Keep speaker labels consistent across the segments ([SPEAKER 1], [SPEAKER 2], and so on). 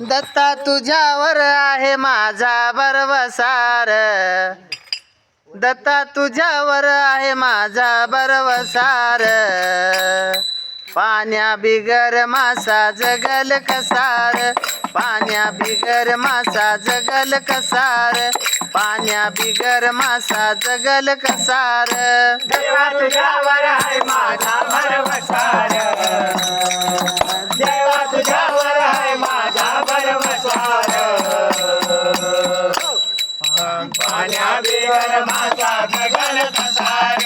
[SPEAKER 1] दत्ता तुझ्यावर आहे माझा भरवसार, दत्ता तुझ्यावर आहे माझा भरवसार. पाण्या बिगर मासा जगल कसार, पाण्या बिगर मासा जगल कसार, पाण्या बिगर मासा जगल कसार.
[SPEAKER 2] देवा तुझ्यावर आहे माझा भरवसार, देवा तुझ्यावर आहे माझा भरवसार. पाण्या बिगर मासा जगल कसार,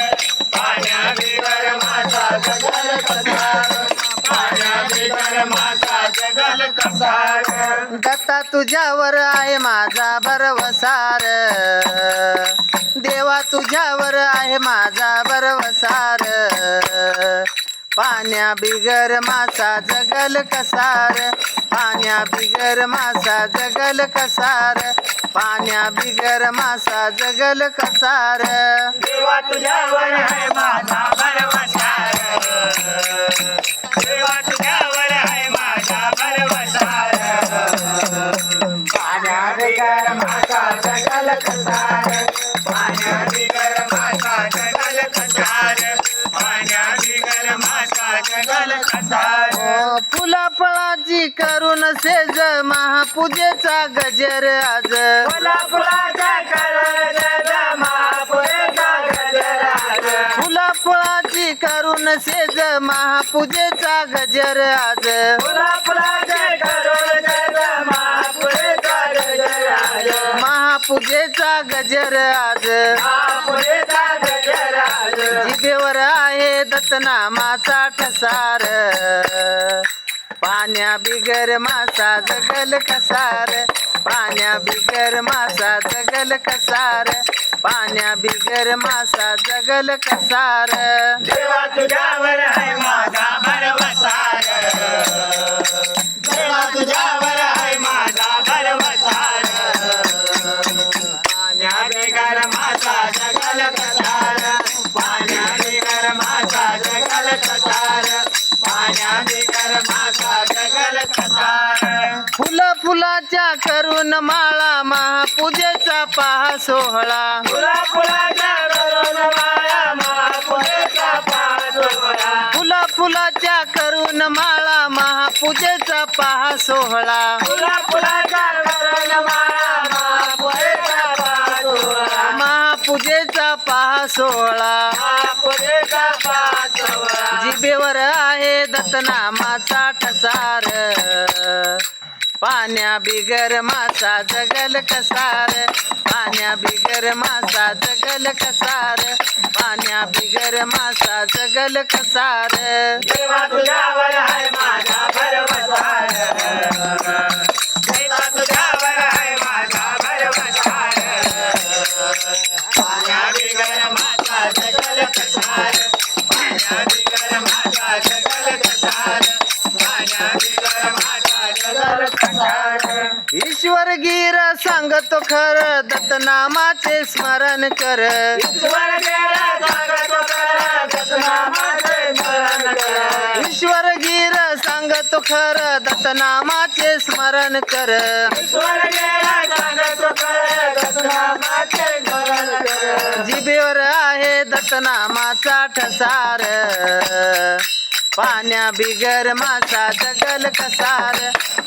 [SPEAKER 2] पाण्या बिगर मासा जगल कसार, पाण्या बिगर मासा जगल कसार.
[SPEAKER 1] दत्ता तुझ्यावर आहे माझा भरवसार, देवा तुझ्यावर आहे माझा भरवसार. पाण्या बिगर मासा जगल कसार, पाण्या बिगर मासा जगल कसार, पाण्या बिगर मासा जगल कसार.
[SPEAKER 2] देवा तुझ्यावर आहे माझा भरवसार, देवा तुझ्यावर आहे माझा भरवसार. पाण्या बिगर मासा जगल कसार, पाण्या बिगर मासा जगल कसार, पाण्या बिगर मासा जगल कसार.
[SPEAKER 1] फुला फळाची करून सेज महापूजेचा गजर आज,
[SPEAKER 2] फुला फुलाचा करून सेज महापूजेचा गजर आज,
[SPEAKER 1] फुला फळाची करून सेज महापूजेचा गजर आज.
[SPEAKER 2] फुला फुलाचा करून सेज महापूजेचा गजर आज,
[SPEAKER 1] महापूजेचा गजर आज.
[SPEAKER 2] महापूजेचा गजर आज.
[SPEAKER 1] जिभेवर आहे दत्तनामाचा ठसार, पाण्या बिगर मासा जगल कसार, पाण्या बिगर मासा जगल कसार, पाण्या बिगर मासा जगल कसार.
[SPEAKER 2] देवा तुझ्यावर आहे माझा भरवसार, देवा तुझ्यावर आहे माझा भरवसार. पाण्या बिगर मासा जगल कसार, पाण्या बिगर मासा जगल कसार, पाण्या बिगर मासा जगल कसार.
[SPEAKER 1] फुलं फुलाच्या करून माळा महापूजेचा पहा सोहळा,
[SPEAKER 2] फुला फुलाच्या करून माळा महापूजेचा पासोळा,
[SPEAKER 1] फुला फुलाच्या करून माळा महापूजेचा पहा सोहळा.
[SPEAKER 2] फुला फुलाच्या करून माळा महापूजेचा पासोळा,
[SPEAKER 1] महापूजेचा पहा सोहळा.
[SPEAKER 2] महापूजेचा पासोळा.
[SPEAKER 1] जिभेवर आहे दत्तनामाचा ठसार, पाण्या बिगर मासा जगल कसार, पाण्या बिगर मासा जगल कसार, पाण्या बिगर मासा जगल कसार.
[SPEAKER 2] देवा तुझ्यावर आहे माझा भरवसार, देवा तुझ्यावर आहे माझा भरवसार. पाण्या बिगर मासा जगल कसार, पाण्या बिगर मासा जगल कसार, पाण्या बिगर मासा जगल कसार.
[SPEAKER 1] ईश्वर गिर सांगतो खर दत्तनामाचे स्मरण कर,
[SPEAKER 2] ईश्वर गेला सांगतो खरं, दत्तनामाचे स्मरण कर.
[SPEAKER 1] ईश्वर गिर सांगतो खर दत्तनामाचे स्मरण कर.
[SPEAKER 2] ईश्वर गेला सांगतो खरं, दत्तनामाचे स्मरण कर.
[SPEAKER 1] जिभेवर आहे दत्तनामाचा ठसार, पाण्या बिगर मासा जगल कसार,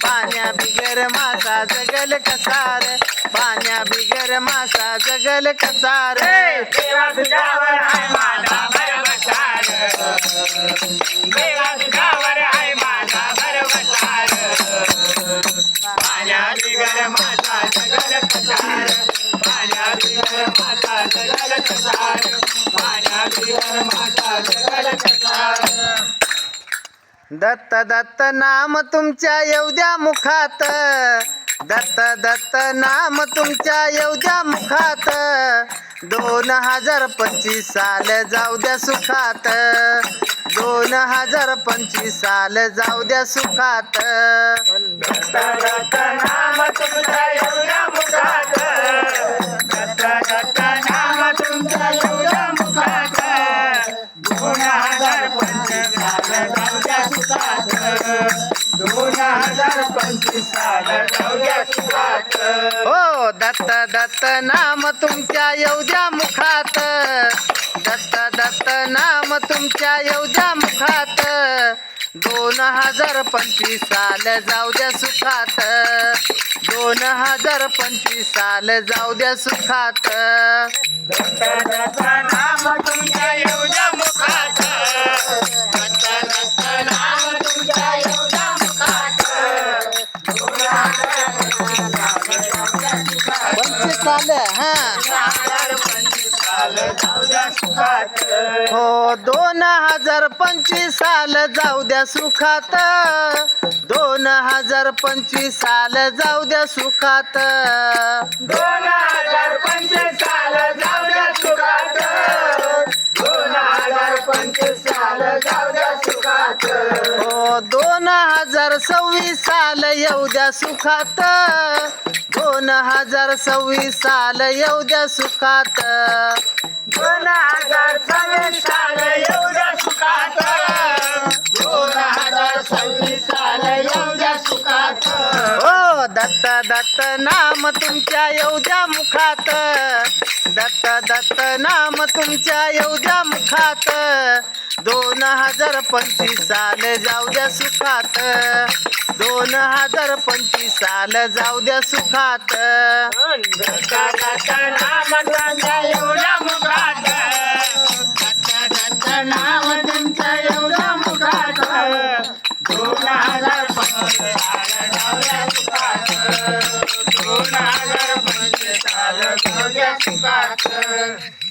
[SPEAKER 1] पाण्या बिगर मासा जगल कसार, पाण्या बिगर मासा जगल कसार.
[SPEAKER 2] देवा तुझ्यावर आहे माझा भरवसार, देवा तुझ्यावर आहे माझा भरवसार. पाण्या बिगर मासा जगल कसार, पाण्या बिगर मासा जगल कसार, पाण्या बिगर मासा जगल कसार.
[SPEAKER 1] दत्त दत्त नाम तुमच्या येऊ द्या मुखात, दत्त दत्त नाम तुमच्या येऊ द्या मुखात. 2025 साल जाऊ द्या सुखात, 2025 साल जाऊ द्या सुखात.
[SPEAKER 2] दत्त दत्त नाम तुमच्या एवढ्या मुखात, दत्त दत्त नाम तुमच्या एवढ्या मुखात. 2025 साल जाऊ द्या सुखात, 2025 साल
[SPEAKER 1] दत्त दत्त नाम तुमच्या येऊ द्या मुखात, दत्त दत्त नाम तुमच्या येऊ द्या मुखात, 2025 साल जाऊ द्या सुखात, 2025 साल जाऊ द्या सुखात.
[SPEAKER 2] दत्त दत्त नाम तुमच्या येऊ द्या मुखात, दत्त दत्त नाम तुमच्या येऊ द्या मुखात,
[SPEAKER 1] 25 साल हा
[SPEAKER 2] 2025 साल जाऊ द्या सुखात.
[SPEAKER 1] हो 2025 साल जाऊ द्या सुखात, 2025 साल जाऊ द्या सुखात,
[SPEAKER 2] 2025 साल जाऊ द्या सुखात, 2025 साल जाऊ द्या सुखात.
[SPEAKER 1] हो 2026 साल येऊ द्या सुखात, 2026 साल येऊ द्या सुखात,
[SPEAKER 2] 2026 साल येऊ द्या सुखात, 2026 साल येऊ द्या सुखात.
[SPEAKER 1] हो दत्त दत्त नाम तुमच्या येऊ द्या मुखात, दत्त दत्त नाम तुमच्या येऊ द्या मुखात, 2025 साल जाऊ द्या सुखात, 2025 साल जाऊ द्या सुखात.
[SPEAKER 2] दत्त दत्त नाम तुमच्या येऊ द्या मुखात, दत्त दत्त नाम तुमच्या येऊ द्या मुखात, 2025 साल जाऊ द्या सुखात, 2025 साल जाऊ द्या सुखात.